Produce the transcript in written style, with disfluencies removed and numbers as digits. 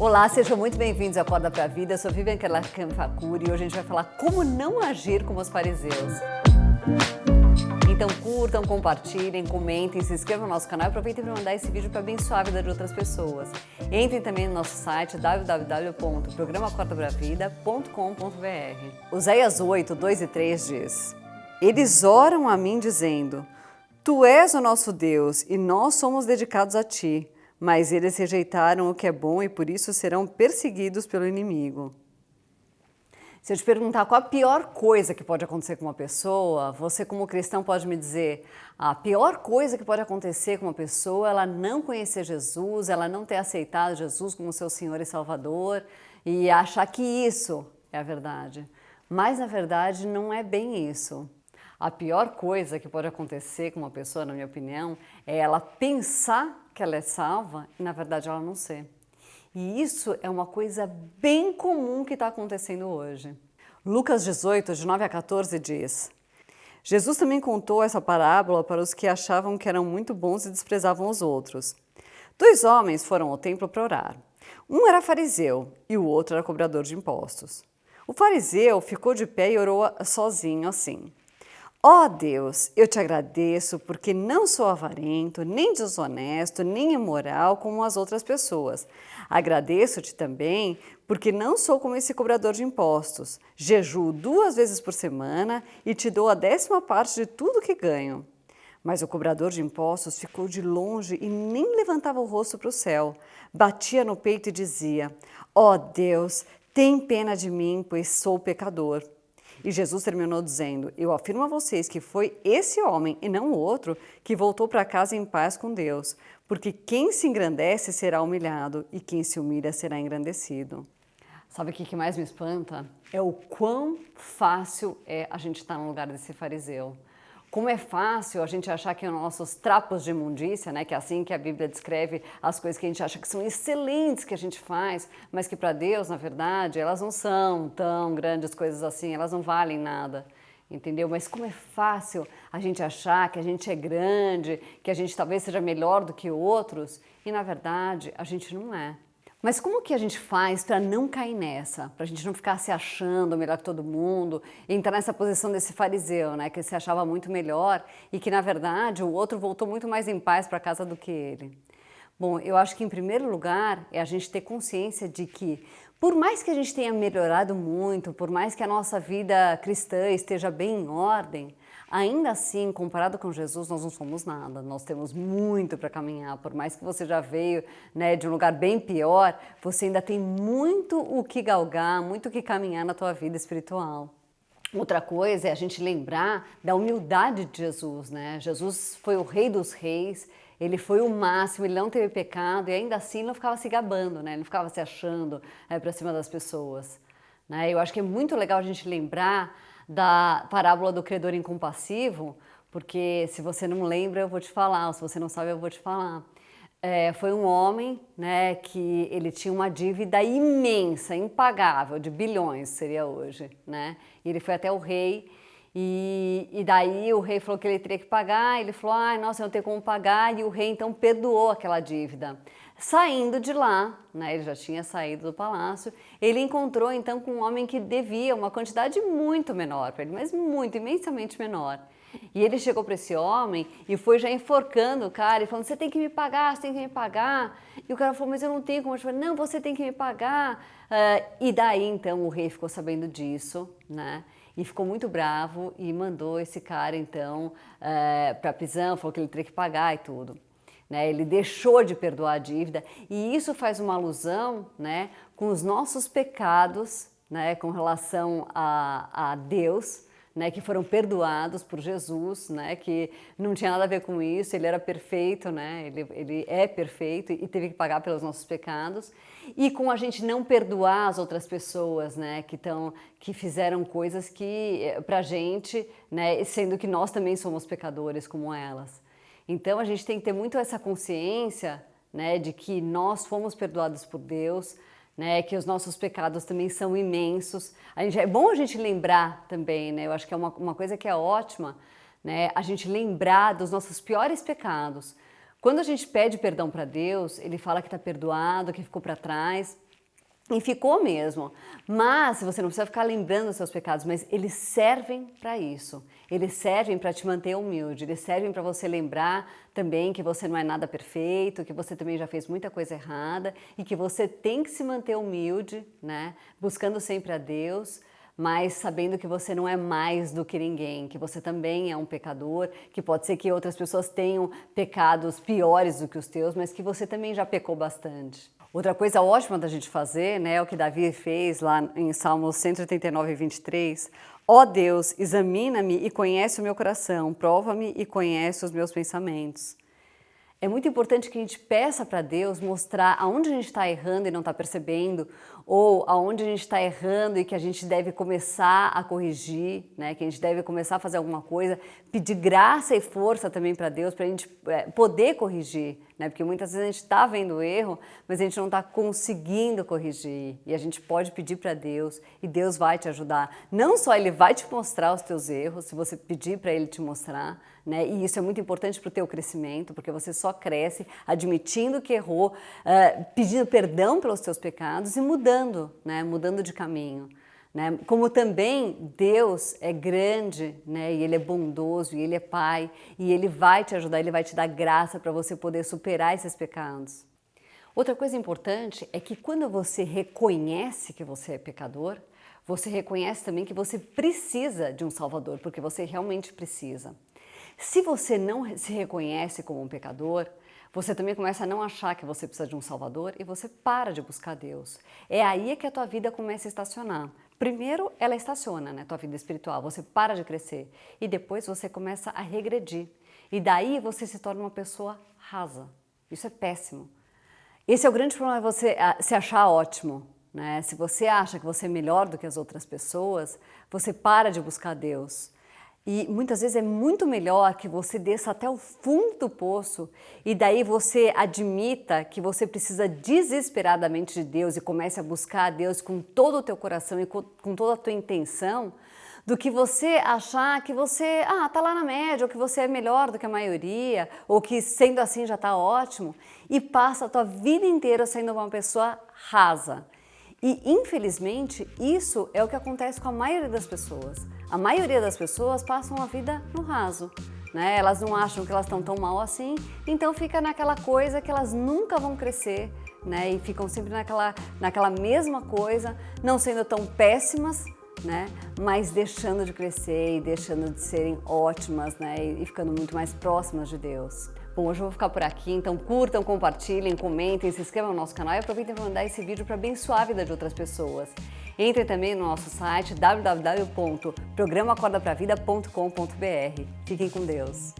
Olá, sejam muito bem-vindos ao Acorda pra Vida. Eu sou Vivian Keller-Facuri e hoje a gente vai falar como não agir como os fariseus. Então curtam, compartilhem, comentem, se inscrevam no nosso canal e aproveitem para mandar esse vídeo para abençoar a vida de outras pessoas. Entrem também no nosso site www.programaacordabravida.com.br. Oséias 8, 2 e 3 diz: Eles oram a mim dizendo: Tu és o nosso Deus e nós somos dedicados a ti. Mas eles rejeitaram o que é bom e por isso serão perseguidos pelo inimigo. Se eu te perguntar qual a pior coisa que pode acontecer com uma pessoa, você como cristão pode me dizer: a pior coisa que pode acontecer com uma pessoa é ela não conhecer Jesus, ela não ter aceitado Jesus como seu Senhor e Salvador e achar que isso é a verdade. Mas na verdade não é bem isso. A pior coisa que pode acontecer com uma pessoa, na minha opinião, é ela pensar que ela é salva e na verdade ela não ser. E isso é uma coisa bem comum que está acontecendo hoje. Lucas 18, de 9 a 14 diz: Jesus também contou essa parábola para os que achavam que eram muito bons e desprezavam os outros. 2 homens foram ao templo para orar. Um era fariseu e o outro era cobrador de impostos. O fariseu ficou de pé e orou sozinho assim: Ó Deus, eu te agradeço porque não sou avarento, nem desonesto, nem imoral como as outras pessoas. Agradeço-te também porque não sou como esse cobrador de impostos. Jejuo 2 vezes por semana e te dou a 10ª parte de tudo que ganho. Mas o cobrador de impostos ficou de longe e nem levantava o rosto para o céu. Batia no peito e dizia: Ó Deus, tem pena de mim, pois sou pecador. E Jesus terminou dizendo: Eu afirmo a vocês que foi esse homem e não o outro que voltou para casa em paz com Deus, porque quem se engrandece será humilhado e quem se humilha será engrandecido. Sabe o que mais me espanta? É o quão fácil é a gente estar no lugar desse fariseu. Como é fácil a gente achar que os nossos trapos de imundícia, né, que é assim que a Bíblia descreve as coisas que a gente acha que são excelentes que a gente faz, mas que para Deus, na verdade, elas não são tão grandes coisas assim, elas não valem nada, entendeu? Mas como é fácil a gente achar que a gente é grande, que a gente talvez seja melhor do que outros, e na verdade a gente não é. Mas como que a gente faz para não cair nessa? Para a gente não ficar se achando melhor que todo mundo e entrar nessa posição desse fariseu, né? Que se achava muito melhor e que, na verdade, o outro voltou muito mais em paz para casa do que ele. Bom, eu acho que, em primeiro lugar, é a gente ter consciência de que, por mais que a gente tenha melhorado muito, por mais que a nossa vida cristã esteja bem em ordem, ainda assim, comparado com Jesus, nós não somos nada. Nós temos muito para caminhar. Por mais que você já veio, né, de um lugar bem pior, você ainda tem muito o que galgar, muito o que caminhar na tua vida espiritual. Outra coisa é a gente lembrar da humildade de Jesus, né? Jesus foi o Rei dos Reis, ele foi o máximo, ele não teve pecado e ainda assim ele não ficava se gabando, né? Ele não ficava se achando para cima das pessoas, né? Eu acho que é muito legal a gente lembrar da parábola do credor incompassivo, porque se você não lembra eu vou te falar, ou se você não sabe eu vou te falar. Foi um homem, né, que ele tinha uma dívida imensa, impagável, de bilhões seria hoje, né? E ele foi até o rei e daí o rei falou que ele teria que pagar, ele falou: ai, nossa, eu não tenho como pagar, e o rei então perdoou aquela dívida. Saindo de lá, né, ele já tinha saído do palácio, ele encontrou então com um homem que devia uma quantidade muito menor para ele, mas muito, imensamente menor. E ele chegou para esse homem e foi já enforcando o cara e falando: você tem que me pagar, você tem que me pagar. E o cara falou: mas eu não tenho como. Ele falou: não, você tem que me pagar. E daí então o rei ficou sabendo disso, né? E ficou muito bravo e mandou esse cara então para a prisão, falou que ele teria que pagar e tudo. Né, ele deixou de perdoar a dívida e isso faz uma alusão, né, com os nossos pecados, né, com relação a Deus, né, que foram perdoados por Jesus, né, que não tinha nada a ver com isso, ele era perfeito, né, ele é perfeito e teve que pagar pelos nossos pecados, e com a gente não perdoar as outras pessoas, né, que fizeram coisas que pra gente, né, sendo que nós também somos pecadores como elas. Então a gente tem que ter muito essa consciência, né, de que nós fomos perdoados por Deus, né, que os nossos pecados também são imensos. É bom a gente lembrar também, né, eu acho que é uma coisa que é ótima, né, a gente lembrar dos nossos piores pecados. Quando a gente pede perdão para Deus, Ele fala que está perdoado, que ficou para trás. E ficou mesmo. Mas você não precisa ficar lembrando dos seus pecados, mas eles servem para isso. Eles servem para te manter humilde, eles servem para você lembrar também que você não é nada perfeito, que você também já fez muita coisa errada e que você tem que se manter humilde, né? Buscando sempre a Deus, mas sabendo que você não é mais do que ninguém, que você também é um pecador, que pode ser que outras pessoas tenham pecados piores do que os teus, mas que você também já pecou bastante. Outra coisa ótima da gente fazer, né, é o que Davi fez lá em Salmos 139, 23. Ó Deus, examina-me e conhece o meu coração, prova-me e conhece os meus pensamentos. É muito importante que a gente peça para Deus mostrar aonde a gente está errando e não está percebendo, ou aonde a gente está errando e que a gente deve começar a corrigir, né? Que a gente deve começar a fazer alguma coisa, pedir graça e força também para Deus, para a gente poder corrigir, né? Porque muitas vezes a gente está vendo o erro, mas a gente não está conseguindo corrigir. E a gente pode pedir para Deus e Deus vai te ajudar. Não só Ele vai te mostrar os teus erros, se você pedir para Ele te mostrar, né? E isso é muito importante para o teu crescimento, porque você só cresce admitindo que errou, pedindo perdão pelos teus pecados e mudando, né? Mudando de caminho. Né? Como também Deus é grande, né? E Ele é bondoso, e Ele é Pai, e Ele vai te ajudar, Ele vai te dar graça para você poder superar esses pecados. Outra coisa importante é que quando você reconhece que você é pecador, você reconhece também que você precisa de um Salvador, porque você realmente precisa. Se você não se reconhece como um pecador, você também começa a não achar que você precisa de um Salvador e você para de buscar Deus. É aí que a tua vida começa a estacionar. Primeiro, ela estaciona, né, tua vida espiritual, você para de crescer e depois você começa a regredir. E daí você se torna uma pessoa rasa. Isso é péssimo. Esse é o grande problema, você se achar ótimo. Né? Se você acha que você é melhor do que as outras pessoas, você para de buscar Deus. E muitas vezes é muito melhor que você desça até o fundo do poço e daí você admita que você precisa desesperadamente de Deus e comece a buscar a Deus com todo o teu coração e com toda a tua intenção, do que você achar que você tá lá na média, ou que você é melhor do que a maioria, ou que sendo assim já está ótimo, e passa a tua vida inteira sendo uma pessoa rasa. E, infelizmente, isso é o que acontece com a maioria das pessoas. A maioria das pessoas passam a vida no raso, né? Elas não acham que elas estão tão mal assim, então fica naquela coisa que elas nunca vão crescer, né? E ficam sempre naquela mesma coisa, não sendo tão péssimas, né? Mas deixando de crescer e deixando de serem ótimas, né? E ficando muito mais próximas de Deus. Bom, hoje eu vou ficar por aqui, então curtam, compartilhem, comentem, se inscrevam no nosso canal e aproveitem para mandar esse vídeo para abençoar a vida de outras pessoas. Entrem também no nosso site www.programacordapravida.com.br. Fiquem com Deus!